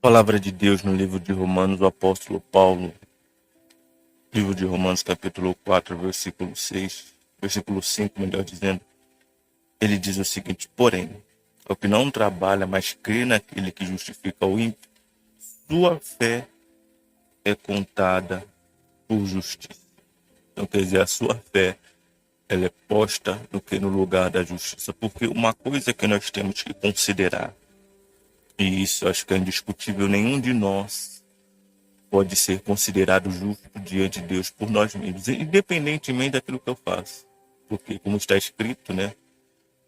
Palavra de Deus no livro de Romanos, o apóstolo Paulo, livro de Romanos, capítulo 4, versículo 6, versículo 5, melhor dizendo, ele diz o seguinte: porém, o que não trabalha, mas crê naquele que justifica o ímpio, sua fé é contada por justiça. Então, quer dizer, a sua fé, ela é posta no lugar da justiça, porque uma coisa que nós temos que considerar, e isso acho que é indiscutível, nenhum de nós pode ser considerado justo diante de Deus por nós mesmos, independentemente daquilo que eu faço. Porque, como está escrito, né,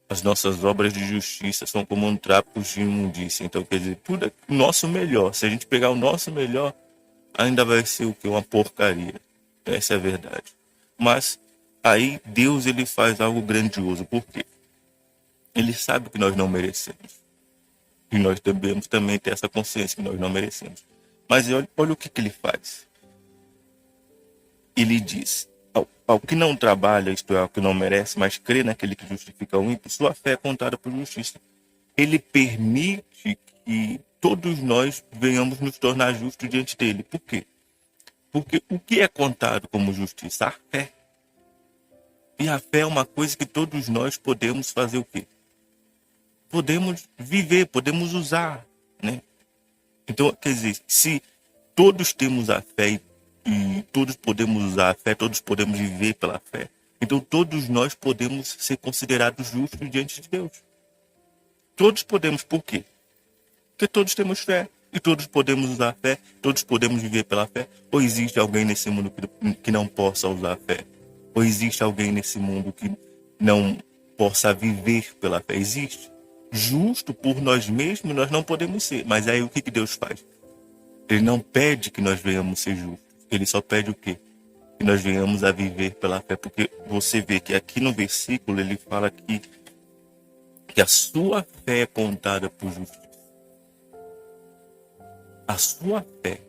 as nossas obras de justiça são como um trapo de imundícia. Então, quer dizer, tudo é o nosso melhor. Se a gente pegar o nosso melhor, ainda vai ser o que? Uma porcaria. Essa é a verdade. Mas aí Deus, ele faz algo grandioso. Por quê? Ele sabe que nós não merecemos. E nós devemos também ter essa consciência que nós não merecemos. Mas olha o que ele faz. Ele diz: ao que não trabalha, isto é, ao que não merece, mas crê naquele que justifica o ímpio, sua fé é contada por justiça. Ele permite que todos nós venhamos nos tornar justos diante dele. Por quê? Porque o que é contado como justiça? A fé. E a fé é uma coisa que todos nós podemos fazer o quê? Podemos viver, podemos usar, né? Então, quer dizer, se todos temos a fé e todos podemos usar a fé, todos podemos viver pela fé, então todos nós podemos ser considerados justos diante de Deus. Todos podemos, por quê? Porque todos temos fé e todos podemos usar a fé, todos podemos viver pela fé. Ou existe alguém nesse mundo que não possa usar a fé? Ou existe alguém nesse mundo que não possa viver pela fé? Existe. Justo por nós mesmos nós não podemos ser. Mas aí o que Deus faz? Ele não pede que nós venhamos ser justos. Ele só pede o quê? Que nós venhamos a viver pela fé. Porque você vê que aqui no versículo ele fala que a sua fé é contada por justiça. A sua fé.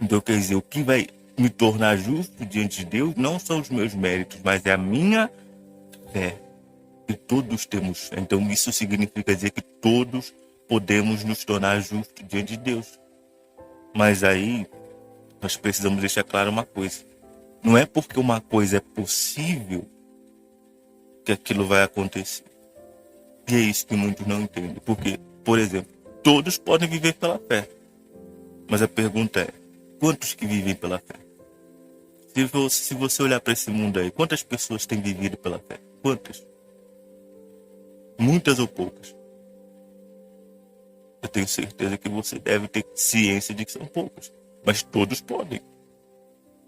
Então quer dizer, o que vai me tornar justo diante de Deus não são os meus méritos, mas é a minha fé. E todos temos fé. Então isso significa dizer que todos podemos nos tornar justos diante de Deus. Mas aí nós precisamos deixar claro uma coisa. Não é porque uma coisa é possível que aquilo vai acontecer. E é isso que muitos não entendem. Porque, por exemplo, todos podem viver pela fé. Mas a pergunta é, quantos que vivem pela fé? Se você olhar para esse mundo aí, quantas pessoas têm vivido pela fé? Quantas? Muitas ou poucas? Eu tenho certeza que você deve ter ciência de que são poucas. Mas todos podem.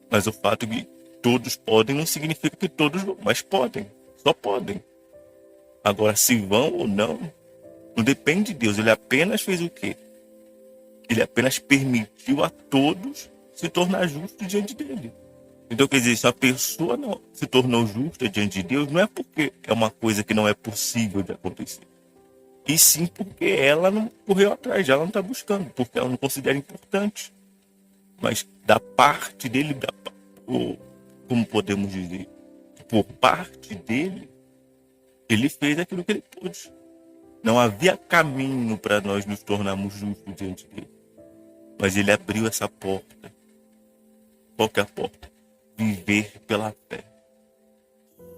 Mas o fato de que todos podem não significa que todos vão, mas podem. Só podem. Agora, se vão ou não depende de Deus. Ele apenas fez o quê? Ele apenas permitiu a todos se tornar justos diante dele. Então, quer dizer, se a pessoa não se tornou justa diante de Deus, não é porque é uma coisa que não é possível de acontecer. E sim porque ela não correu atrás, ela não está buscando, porque ela não considera importante. Mas da parte dele, como podemos dizer, por parte dele, ele fez aquilo que ele pôde. Não havia caminho para nós nos tornarmos justos diante dele. Mas ele abriu essa porta. Qual que é a porta? Viver pela fé.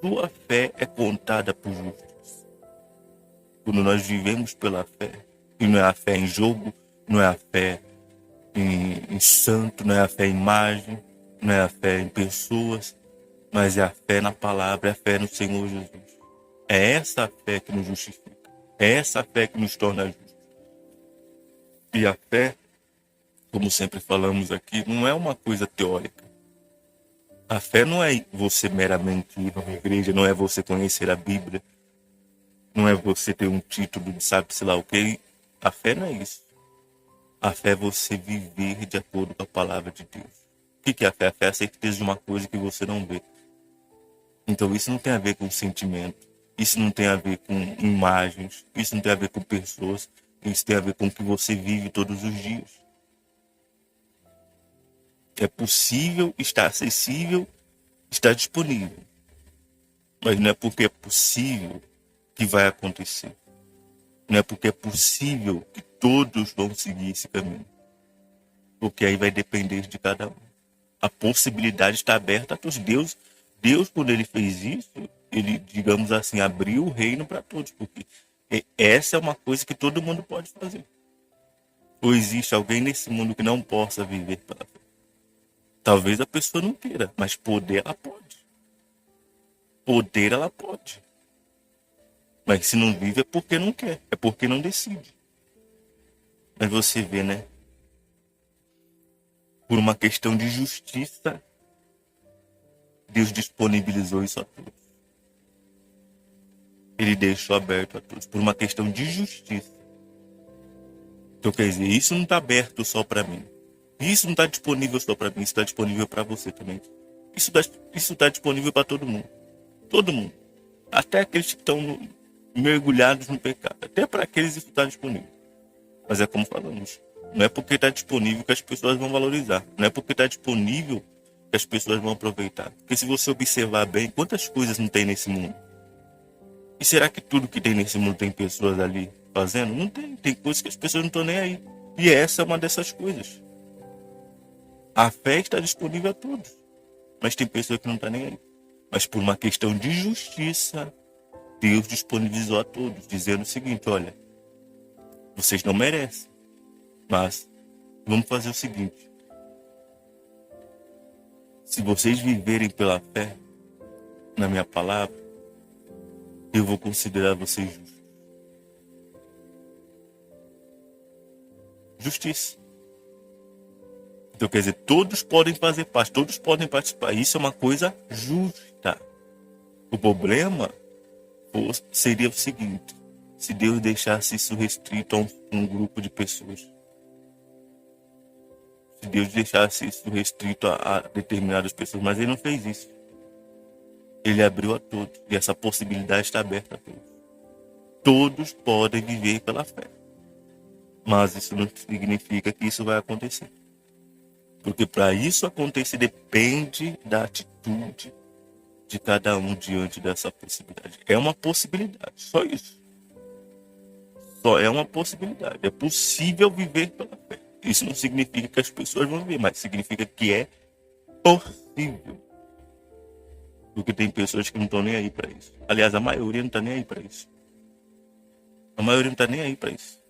Sua fé é contada por justiça. Quando nós vivemos pela fé, e não é a fé em jogo, não é a fé em santo, não é a fé em imagem, não é a fé em pessoas, mas é a fé na palavra, é a fé no Senhor Jesus. É essa fé que nos justifica. É essa fé que nos torna justos. E a fé, como sempre falamos aqui, não é uma coisa teórica. A fé não é você meramente ir a uma igreja, não é você conhecer a Bíblia, não é você ter um título de sabe-se lá o quê. A fé não é isso. A fé é você viver de acordo com a palavra de Deus. O que é a fé? A fé é a certeza de uma coisa que você não vê. Então isso não tem a ver com sentimento, isso não tem a ver com imagens, isso não tem a ver com pessoas, isso tem a ver com o que você vive todos os dias. É possível, está acessível, está disponível. Mas não é porque é possível que vai acontecer. Não é porque é possível que todos vão seguir esse caminho. Porque aí vai depender de cada um. A possibilidade está aberta a todos. Deus, quando ele fez isso, ele, digamos assim, abriu o reino para todos. Porque essa é uma coisa que todo mundo pode fazer. Ou existe alguém nesse mundo que não possa viver pela fé? Talvez a pessoa não queira, mas poder ela pode. Poder ela pode. Mas se não vive é porque não quer, é porque não decide. Mas você vê, né? Por uma questão de justiça, Deus disponibilizou isso a todos. Ele deixou aberto a todos, por uma questão de justiça. Então, quer dizer, isso não está aberto só para mim. Isso não está disponível só para mim, isso está disponível para você também. Isso tá disponível para todo mundo. Todo mundo. Até aqueles que estão mergulhados no pecado. Até para aqueles isso está disponível. Mas é como falamos. Não é porque está disponível que as pessoas vão valorizar. Não é porque está disponível que as pessoas vão aproveitar. Porque se você observar bem, quantas coisas não tem nesse mundo? E será que tudo que tem nesse mundo tem pessoas ali fazendo? Não tem. Tem coisas que as pessoas não estão nem aí. E essa é uma dessas coisas. A fé está disponível a todos. Mas tem pessoas que não estão nem aí. Mas por uma questão de justiça, Deus disponibilizou a todos, dizendo o seguinte, olha, vocês não merecem. Mas vamos fazer o seguinte. Se vocês viverem pela fé na minha palavra, eu vou considerar vocês justos. Justiça. Então quer dizer, todos podem fazer parte, todos podem participar. Isso é uma coisa justa. O problema seria o seguinte, se Deus deixasse isso restrito a um grupo de pessoas. Se Deus deixasse isso restrito a determinadas pessoas, mas ele não fez isso. Ele abriu a todos, e essa possibilidade está aberta a todos. Todos podem viver pela fé. Mas isso não significa que isso vai acontecer. Porque para isso acontecer depende da atitude de cada um diante dessa possibilidade. É uma possibilidade, só isso. Só é uma possibilidade. É possível viver pela fé. Isso não significa que as pessoas vão viver, mas significa que é possível. Porque tem pessoas que não estão nem aí para isso. Aliás, a maioria não está nem aí para isso. A maioria não está nem aí para isso.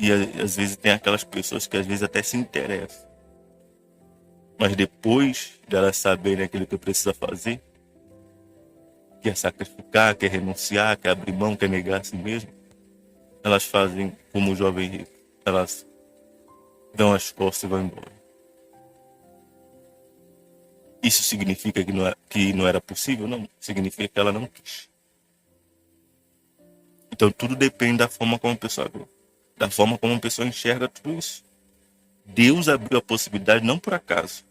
E às vezes tem aquelas pessoas que às vezes até se interessam. Mas depois delas saberem aquilo que precisa fazer, quer sacrificar, quer renunciar, quer abrir mão, quer negar a si mesmo, elas fazem como o jovem rico. Elas dão as costas e vão embora. Isso significa que não era possível? Não. Significa que ela não quis. Então tudo depende da forma como a pessoa vê. Da forma como a pessoa enxerga tudo isso. Deus abriu a possibilidade não por acaso,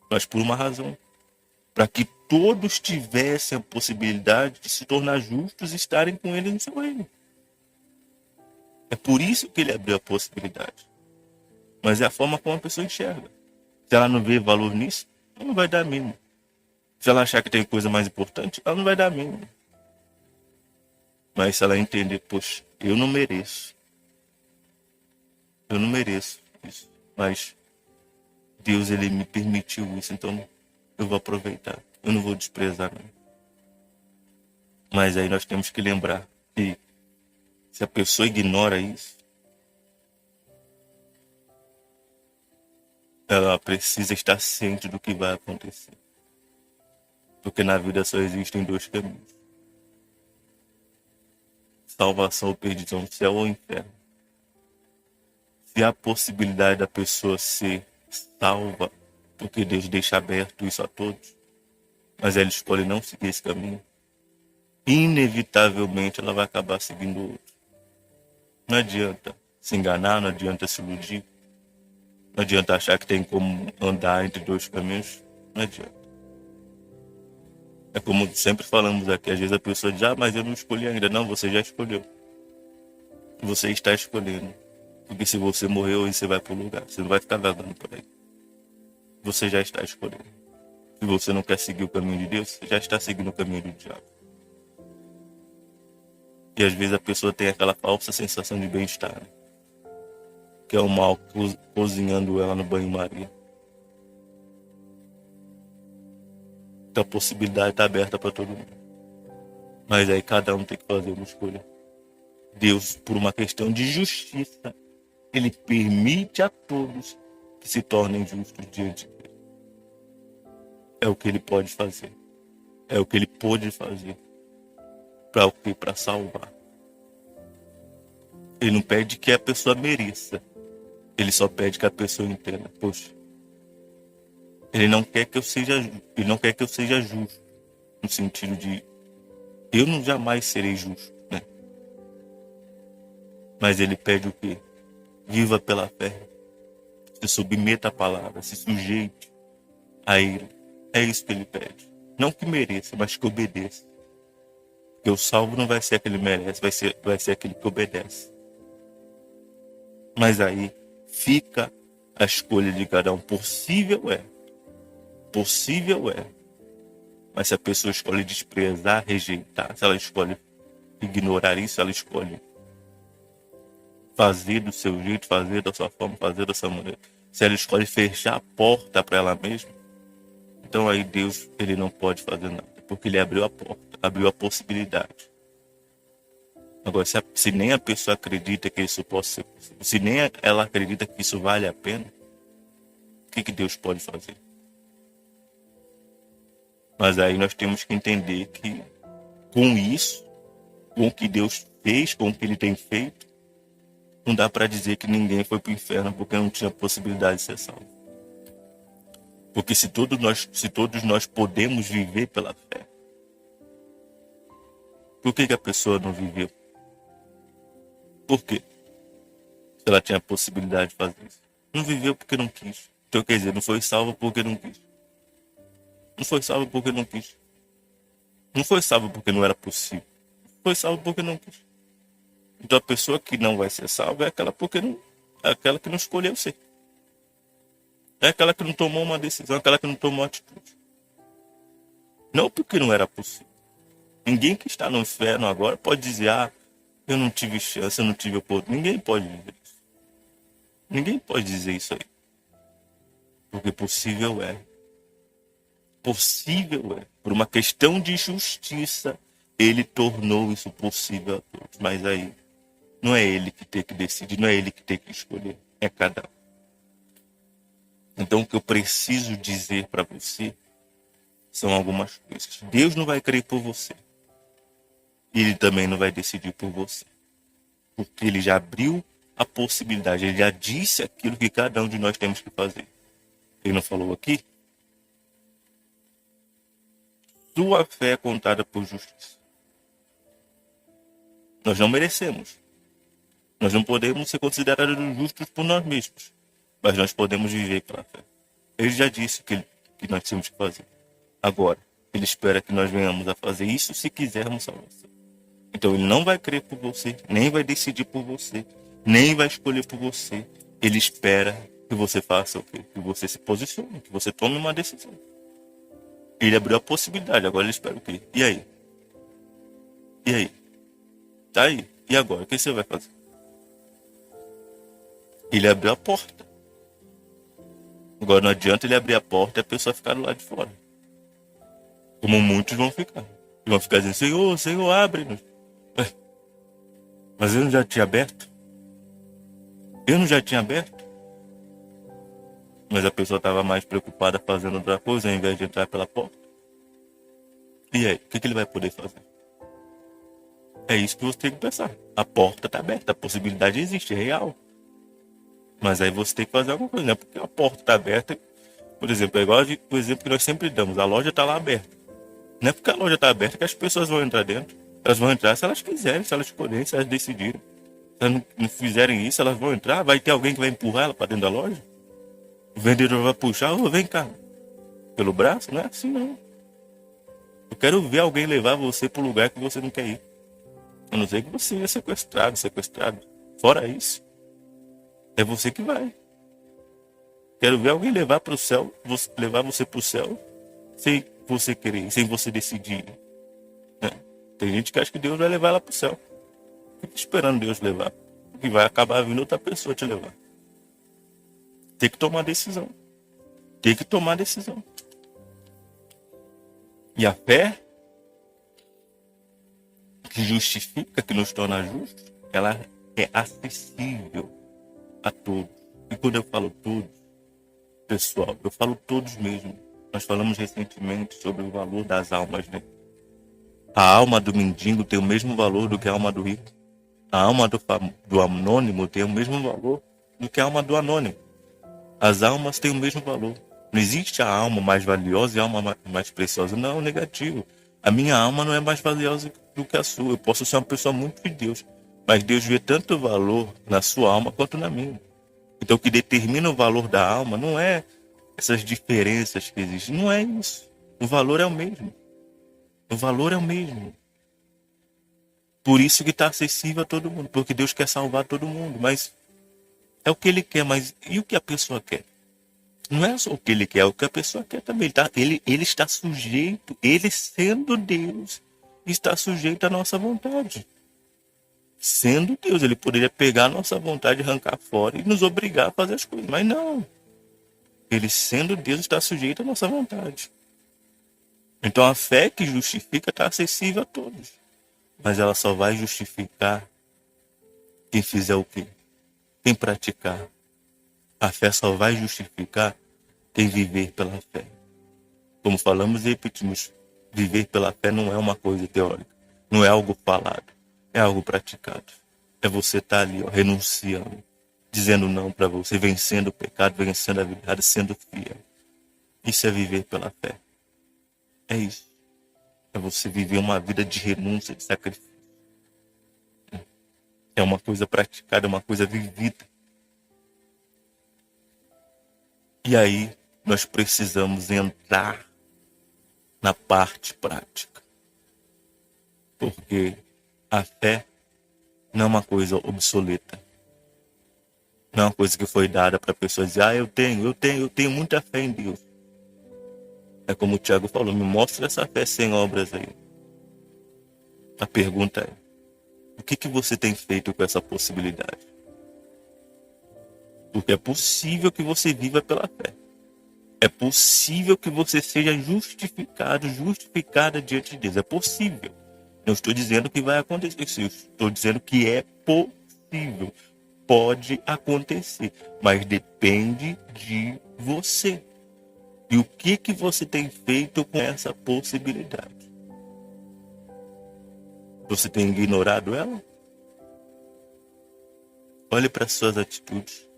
mas por uma razão. Para que todos tivessem a possibilidade de se tornar justos e estarem com ele no seu reino. É por isso que ele abriu a possibilidade. Mas é a forma como a pessoa enxerga. Se ela não vê valor nisso, ela não vai dar a mínima. Se ela achar que tem coisa mais importante, ela não vai dar a mínima. Mas se ela entender, poxa, eu não mereço. Eu não mereço isso. Mas Deus, ele me permitiu isso, então eu vou aproveitar. Eu não vou desprezar, não. Mas aí nós temos que lembrar que se a pessoa ignora isso, ela precisa estar ciente do que vai acontecer. Porque na vida só existem dois caminhos. Salvação ou perdição, céu ou inferno. Se há possibilidade da pessoa ser salva, porque Deus deixa aberto isso a todos, mas ela escolhe não seguir esse caminho, inevitavelmente ela vai acabar seguindo o outro. Não adianta se enganar, não adianta se iludir, não adianta achar que tem como andar entre dois caminhos, não adianta. É como sempre falamos aqui, às vezes a pessoa diz, mas eu não escolhi ainda. Não, você já escolheu. Você está escolhendo. Porque se você morrer, hoje você vai para o lugar. Você não vai ficar vagando por aí. Você já está escolhendo. Se você não quer seguir o caminho de Deus, você já está seguindo o caminho do diabo. E às vezes a pessoa tem aquela falsa sensação de bem-estar, né? Que é o mal cozinhando ela no banho-maria. Então a possibilidade está aberta para todo mundo. Mas aí cada um tem que fazer uma escolha. Deus, por uma questão de justiça, ele permite a todos que se tornem justos diante dele. É o que ele pode fazer. É o que ele pôde fazer. Para o quê? Para salvar. Ele não pede que a pessoa mereça. Ele só pede que a pessoa entenda. Poxa, ele não quer que eu seja, ele não quer que eu seja justo, no sentido de eu não jamais serei justo, né? Mas ele pede o quê? Viva pela fé. Se submeta à palavra, se sujeite a ele. É isso que ele pede. Não que mereça, mas que obedeça. Porque o salvo não vai ser aquele que merece, vai ser aquele que obedece. Mas aí fica a escolha de cada um. Possível é. Possível é. Mas se a pessoa escolhe desprezar, rejeitar, se ela escolhe ignorar isso, ela escolhe fazer do seu jeito, fazer da sua forma, fazer da sua maneira. Se ela escolhe fechar a porta para ela mesma, então aí Deus, ele não pode fazer nada, porque ele abriu a porta, abriu a possibilidade. Agora, se nem a pessoa acredita que isso possa ser possível, se nem ela acredita que isso vale a pena, o que Deus pode fazer? Mas aí nós temos que entender que com isso, com o que Deus fez, com o que ele tem feito, não dá para dizer que ninguém foi para o inferno porque não tinha possibilidade de ser salvo. Porque se todos nós podemos viver pela fé, por que a pessoa não viveu? Por quê? Se ela tinha a possibilidade de fazer isso. Não viveu porque não quis. Então quer dizer, não foi salvo porque não quis. Não foi salvo porque não quis. Não foi salvo porque não era possível. Foi salvo porque não quis. Então a pessoa que não vai ser salva é aquela que não escolheu ser. É aquela que não tomou uma decisão, aquela que não tomou uma atitude. Não porque não era possível. Ninguém que está no inferno agora pode dizer, eu não tive chance, eu não tive oportunidade. Ninguém pode dizer isso. Ninguém pode dizer isso aí. Porque possível é. Possível é. Por uma questão de justiça, ele tornou isso possível a todos. Mas aí, não é ele que tem que decidir, não é ele que tem que escolher. É cada um. Então, o que eu preciso dizer para você são algumas coisas. Deus não vai crer por você. Ele também não vai decidir por você. Porque ele já abriu a possibilidade, ele já disse aquilo que cada um de nós temos que fazer. Ele não falou aqui? Sua fé é contada por justiça. Nós não merecemos. Nós não podemos ser considerados justos por nós mesmos. Mas nós podemos viver pela fé. Ele já disse que nós temos que fazer. Agora, ele espera que nós venhamos a fazer isso se quisermos salvação. Então ele não vai crer por você, nem vai decidir por você, nem vai escolher por você. Ele espera que você faça o quê? Que você se posicione, que você tome uma decisão. Ele abriu a possibilidade, agora ele espera o quê? E aí? E aí? Tá aí. E agora? O que você vai fazer? Ele abriu a porta. Agora não adianta ele abrir a porta e a pessoa ficar do lado de fora. Como muitos vão ficar. Eles vão ficar dizendo, Senhor, Senhor, abre-nos. Mas eu não já tinha aberto? Eu não já tinha aberto? Mas a pessoa estava mais preocupada fazendo outra coisa ao invés de entrar pela porta. E aí, o que ele vai poder fazer? É isso que você tem que pensar. A porta está aberta, a possibilidade existe, é real. Mas aí você tem que fazer alguma coisa, né? Porque a porta está aberta, por exemplo, é igual o exemplo que nós sempre damos, a loja está lá aberta. Não é porque a loja está aberta que as pessoas vão entrar dentro. Elas vão entrar se elas quiserem, se elas escolherem, se elas decidirem. Se elas não fizerem isso, elas vão entrar. Vai ter alguém que vai empurrar ela para dentro da loja? O vendedor vai puxar, vem cá. Pelo braço? Não é assim não. Eu quero ver alguém levar você para o lugar que você não quer ir. A não ser que você é sequestrado. Fora isso, é você que vai. Quero ver alguém levar para o céu, levar você para o céu, sem você querer, sem você decidir. Né? Tem gente que acha que Deus vai levar ela para o céu. fica esperando Deus levar. E vai acabar vindo outra pessoa te levar. Tem que tomar decisão. Tem que tomar decisão. E a fé que justifica, que nos torna justos, ela é acessível a todos. E quando eu falo todos, pessoal, eu falo todos mesmo. Nós falamos recentemente sobre o valor das almas, né? A alma do mendigo tem o mesmo valor do que a alma do rico. A alma do anônimo tem o mesmo valor do que a alma do anônimo. As almas têm o mesmo valor. Não existe a alma mais valiosa e a alma mais preciosa. Não, negativo. A minha alma não é mais valiosa do que a sua. Eu posso ser uma pessoa muito de Deus, mas Deus vê tanto valor na sua alma quanto na minha. Então o que determina o valor da alma não é essas diferenças que existem. Não é isso. O valor é o mesmo. O valor é o mesmo. Por isso que está acessível a todo mundo. Porque Deus quer salvar todo mundo. Mas é o que Ele quer. Mas e o que a pessoa quer? Não é só o que Ele quer. É o que a pessoa quer também. Ele está sujeito. Ele sendo Deus, está sujeito à nossa vontade. Sendo Deus, Ele poderia pegar a nossa vontade, arrancar fora e nos obrigar a fazer as coisas. Mas não. Ele sendo Deus está sujeito à nossa vontade. Então a fé que justifica está acessível a todos. Mas ela só vai justificar quem fizer o quê? Quem praticar. A fé só vai justificar quem viver pela fé. Como falamos e repetimos, viver pela fé não é uma coisa teórica. Não é algo falado. É algo praticado. É você estar ali, ó, renunciando. Dizendo não para você, vencendo o pecado, vencendo a vida, sendo fiel. Isso é viver pela fé. É isso. É você viver uma vida de renúncia, de sacrifício. É uma coisa praticada, é uma coisa vivida. E aí nós precisamos entrar na parte prática. Porque a fé não é uma coisa obsoleta. Não é uma coisa que foi dada para pessoas dizer, eu tenho muita fé em Deus. É como o Tiago falou, me mostra essa fé sem obras aí. A pergunta é, o que você tem feito com essa possibilidade? Porque é possível que você viva pela fé. É possível que você seja justificado, justificada diante de Deus. É possível. Não estou dizendo que vai acontecer. Eu estou dizendo que é possível. Pode acontecer. Mas depende de você. E o que você tem feito com essa possibilidade? Você tem ignorado ela? Olhe para suas atitudes.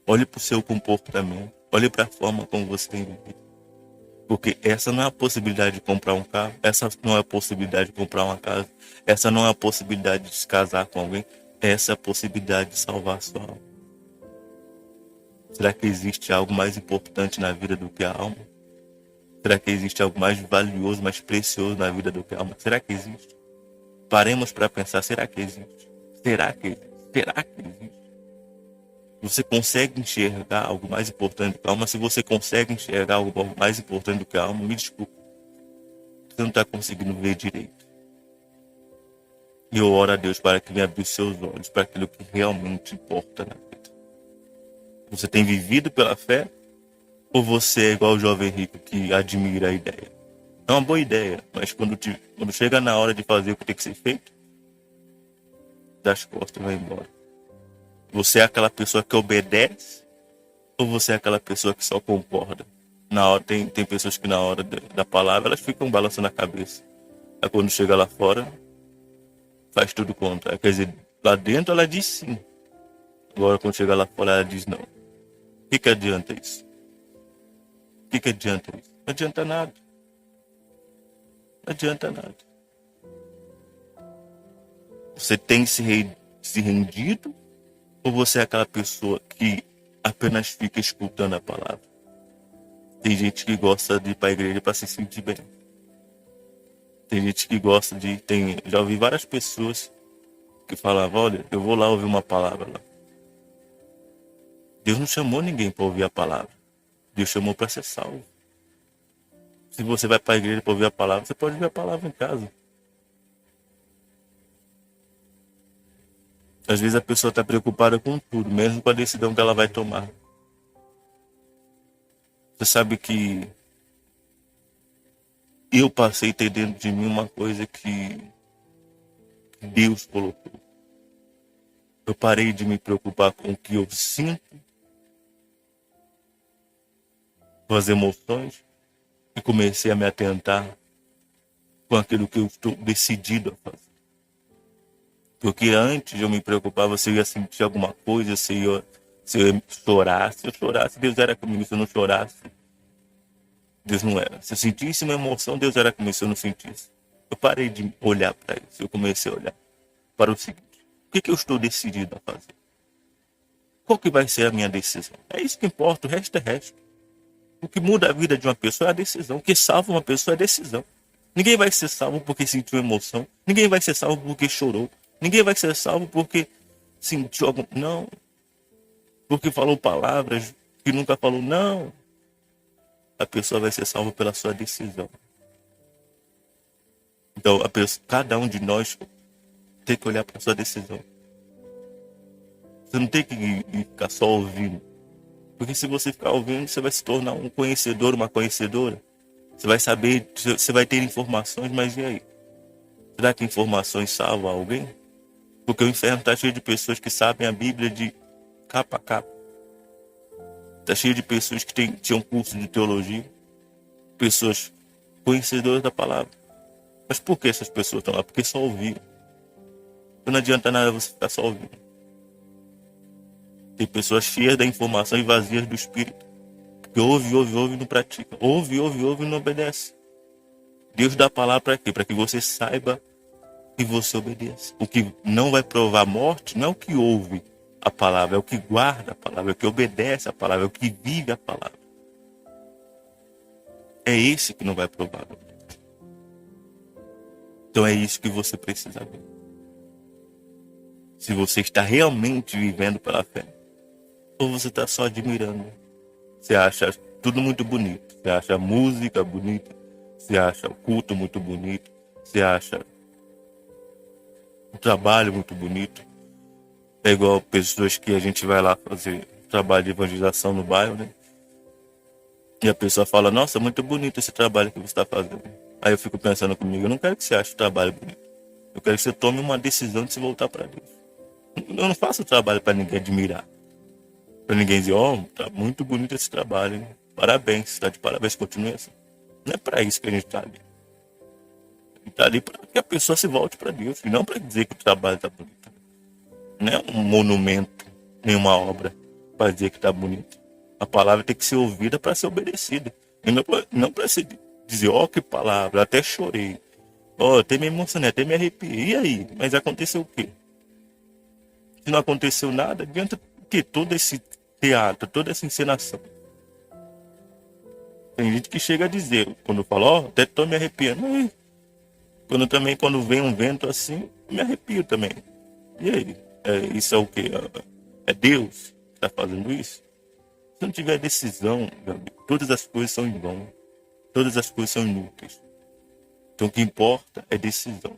Olhe para o seu comportamento. Olhe para a forma como você tem vivido. Porque essa não é a possibilidade de comprar um carro. Essa não é a possibilidade de comprar uma casa. Essa não é a possibilidade de se casar com alguém. Essa é a possibilidade de salvar a sua alma. Será que existe algo mais importante na vida do que a alma? Será que existe algo mais valioso, mais precioso na vida do que a alma? Será que existe? Paremos para pensar, será que existe? Será que existe? Será que existe? Você consegue enxergar algo mais importante do que a alma? Se você consegue enxergar algo mais importante do que a alma, me desculpe. Você não está conseguindo ver direito. E eu oro a Deus para que me abra os seus olhos para aquilo que realmente importa na vida. Você tem vivido pela fé? Ou você é igual o jovem rico que admira a ideia? É uma boa ideia, mas quando chega na hora de fazer o que tem que ser feito, dá as costas e vai embora. Você é aquela pessoa que obedece ou você é aquela pessoa que só concorda? Na hora, tem pessoas que na hora da palavra elas ficam balançando a cabeça. Aí quando chega lá fora, faz tudo contra. Quer dizer, lá dentro ela diz sim. Agora quando chega lá fora ela diz não. O que adianta isso? O que adianta isso? Não adianta nada. Não adianta nada. Você tem se rendido ou você é aquela pessoa que apenas fica escutando a palavra? Tem gente que gosta de ir para a igreja para se sentir bem. Tem gente que gosta de... já ouvi várias pessoas que falavam, olha, eu vou lá ouvir uma palavra lá. Deus não chamou ninguém para ouvir a palavra. Deus chamou para ser salvo. Se você vai para a igreja para ouvir a palavra, você pode ouvir a palavra em casa. Às vezes a pessoa está preocupada com tudo, mesmo com a decisão que ela vai tomar. Você sabe que eu passei a ter dentro de mim uma coisa que Deus colocou. Eu parei de me preocupar com o que eu sinto, com as emoções, e comecei a me atentar com aquilo que eu estou decidido a fazer. Porque antes eu me preocupava se eu ia sentir alguma coisa, se eu chorasse. Se eu chorasse, Deus era comigo. Se eu não chorasse, Deus não era. Se eu sentisse uma emoção, Deus era comigo. Se eu não sentisse, eu parei de olhar para isso. Eu comecei a olhar para o seguinte: o que eu estou decidido a fazer? Qual que vai ser a minha decisão? É isso que importa, o resto é resto. O que muda a vida de uma pessoa é a decisão. O que salva uma pessoa é a decisão. Ninguém vai ser salvo porque sentiu emoção. Ninguém vai ser salvo porque chorou. Ninguém vai ser salvo porque sentiu algum... Não. Porque falou palavras que nunca falou. Não. A pessoa vai ser salva pela sua decisão. Então, cada um de nós tem que olhar para a sua decisão. Você não tem que ficar só ouvindo. Porque se você ficar ouvindo, você vai se tornar um conhecedor, uma conhecedora. Você vai saber, você vai ter informações, mas e aí? Será que informações salvam alguém? Porque o inferno está cheio de pessoas que sabem a Bíblia de capa a capa. Está cheio de pessoas que tinham curso de teologia. Pessoas conhecedoras da palavra. Mas por que essas pessoas estão lá? Porque só ouviram. Não adianta nada você ficar só ouvindo. Tem pessoas cheias da informação e vazias do Espírito. Que ouve e não pratica. Ouve e não obedece. Deus dá a palavra para quê? Para que você saiba e você obedeça. O que não vai provar morte não é o que ouve a palavra, é o que guarda a palavra, é o que obedece a palavra, é o que vive a palavra. É esse que não vai provar morte. Então é isso que você precisa ver. Se você está realmente vivendo pela fé, ou você está só admirando. Você acha tudo muito bonito. Você acha a música bonita. Você acha o culto muito bonito. Você acha o trabalho muito bonito. É igual pessoas que a gente vai lá fazer trabalho de evangelização no bairro, né? E a pessoa fala: nossa, muito bonito esse trabalho que você está fazendo. Aí eu fico pensando comigo: eu não quero que você ache o trabalho bonito. Eu quero que você tome uma decisão de se voltar para Deus. Eu não faço trabalho para ninguém admirar. Para ninguém dizer: oh, tá muito bonito esse trabalho, hein? Parabéns, está de parabéns, continue assim. Não é para isso que a gente está ali. A gente está ali para que a pessoa se volte para Deus, e não para dizer que o trabalho está bonito. Não é um monumento, nem uma obra para dizer que está bonito. A palavra tem que ser ouvida para ser obedecida. E não para se dizer: ó, que palavra, até chorei. Ó, até me emocionei, até me arrepiei. E aí? Mas aconteceu o quê? Se não aconteceu nada, adianta o quê? Todo esse teatro, toda essa encenação. Tem gente que chega a dizer, quando fala: ó, até tô me arrepiando. Quando vem um vento assim, eu me arrepio também. E aí? Isso é o quê? É Deus que está fazendo isso? Se não tiver decisão, meu amigo, todas as coisas são em vão. Todas as coisas são inúteis. Então o que importa é decisão.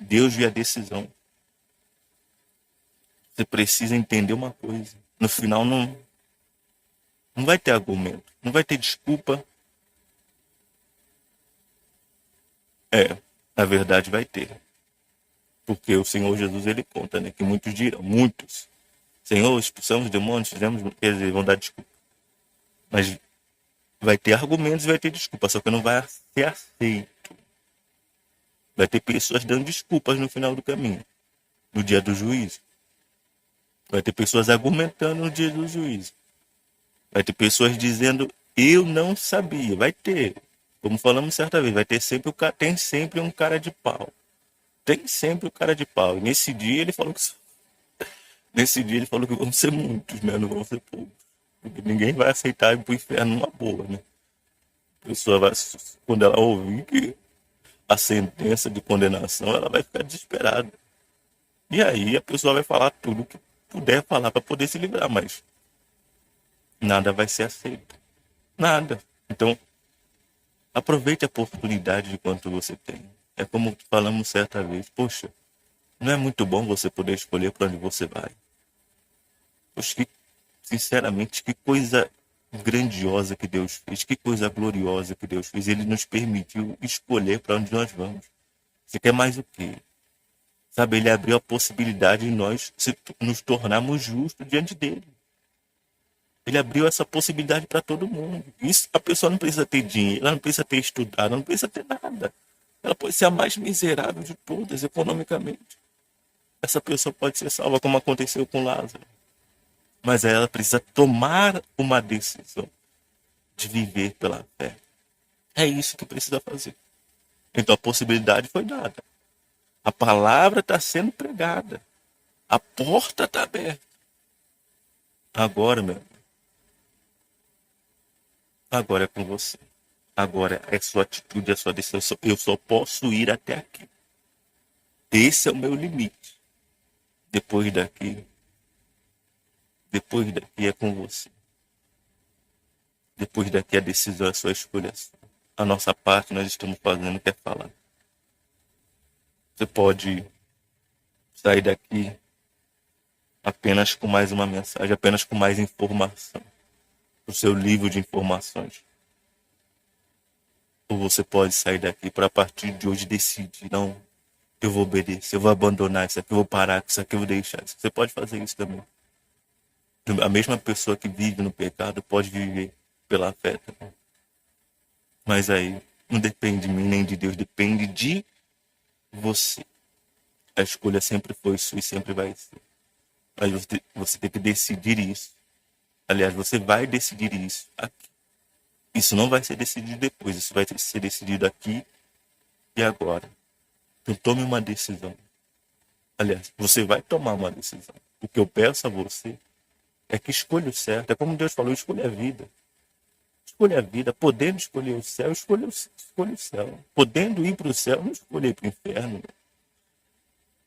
Deus vê a decisão. Você precisa entender uma coisa. No final não vai ter argumento. Não vai ter desculpa. Na verdade vai ter. Porque o Senhor Jesus, ele conta, né? Que muitos dirão, muitos: Senhor, expulsamos demônios, fizemos, eles vão dar desculpa. Mas vai ter argumentos e vai ter desculpa, só que não vai ser aceito. Vai ter pessoas dando desculpas no final do caminho, no dia do juízo. Vai ter pessoas argumentando no dia do juízo. Vai ter pessoas dizendo: eu não sabia. Vai ter. Como falamos certa vez, vai ter sempre tem sempre um cara de pau. Tem sempre o cara de pau. E nesse dia ele falou que vão ser muitos, né? Não vão ser poucos. Porque ninguém vai aceitar ir pro inferno numa boa, né? A pessoa vai, quando ela ouvir que a sentença de condenação, ela vai ficar desesperada. E aí a pessoa vai falar tudo que puder falar para poder se livrar, mas nada vai ser aceito. Nada. Então, aproveite a oportunidade de quanto você tem. É como falamos certa vez: poxa, Não é muito bom você poder escolher para onde você vai? Poxa, sinceramente, que coisa grandiosa que Deus fez, que coisa gloriosa que Deus fez. Ele nos permitiu escolher para onde nós vamos. Você quer mais o quê? Sabe, ele abriu a possibilidade de nós nos tornarmos justos diante dele. Ele abriu essa possibilidade para todo mundo. Isso, a pessoa não precisa ter dinheiro, ela não precisa ter estudado, ela não precisa ter nada. Ela pode ser a mais miserável de todas, economicamente. Essa pessoa pode ser salva, como aconteceu com Lázaro. Mas ela precisa tomar uma decisão de viver pela fé. É isso que precisa fazer. Então a possibilidade foi dada. A palavra está sendo pregada. A porta está aberta. Agora, meu irmão, agora é com você. Agora é sua atitude, é sua decisão. Eu só posso ir até aqui. Esse é o meu limite. Depois daqui é com você. Depois daqui a decisão é sua escolha. A nossa parte nós estamos fazendo que é falar. Você pode sair daqui apenas com mais uma mensagem, apenas com mais informação. O seu livro de informações. Ou você pode sair daqui para a partir de hoje decidir, não, eu vou obedecer, eu vou abandonar isso aqui, eu vou parar com isso aqui, eu vou deixar isso. Você pode fazer isso também. A mesma pessoa que vive no pecado pode viver pela fé também. Mas aí não depende de mim nem de Deus, depende de você. A escolha sempre foi sua e sempre vai ser. Mas você tem que decidir isso. Aliás, você vai decidir isso aqui. Isso não vai ser decidido depois, isso vai ser decidido aqui e agora. Então tome uma decisão. Aliás, você vai tomar uma decisão. O que eu peço a você é que escolha o certo. É como Deus falou, escolha a vida. Escolha a vida. Podendo escolher o céu, escolha o céu. Podendo ir para o céu, não escolha ir para o inferno.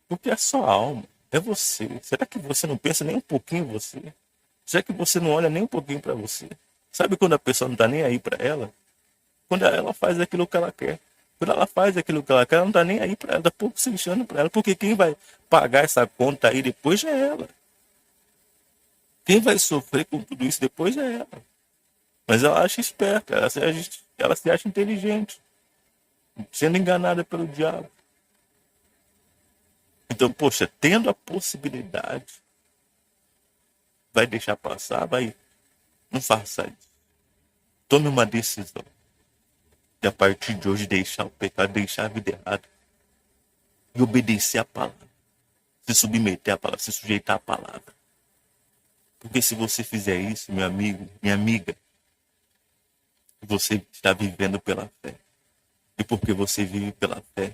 Porque é só a alma. É você. Será que você não pensa nem um pouquinho em você? Será que você não olha nem um pouquinho para você? Sabe quando a pessoa não está nem aí para ela? Quando ela faz aquilo que ela quer. Quando ela faz aquilo que ela quer, ela não está nem aí para ela. Está pouco se lixando para ela. Porque quem vai pagar essa conta aí depois é ela. Quem vai sofrer com tudo isso depois é ela. Mas ela acha esperta. Ela se acha inteligente. Sendo enganada pelo diabo. Então, poxa, tendo a possibilidade, vai deixar passar? Vai. Não faça isso. Tome uma decisão. E a partir de hoje deixar o pecado, deixar a vida errada. E obedecer a palavra. Se submeter à palavra, se sujeitar à palavra. Porque se você fizer isso, meu amigo, minha amiga, você está vivendo pela fé. E porque você vive pela fé,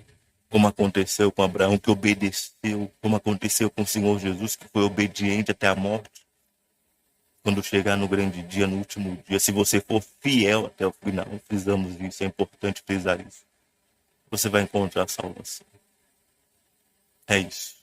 como aconteceu com Abraão, que obedeceu, como aconteceu com o Senhor Jesus, que foi obediente até a morte. Quando chegar no grande dia, no último dia, se você for fiel até o final, frisamos isso, é importante frisar isso. Você vai encontrar a salvação. É isso.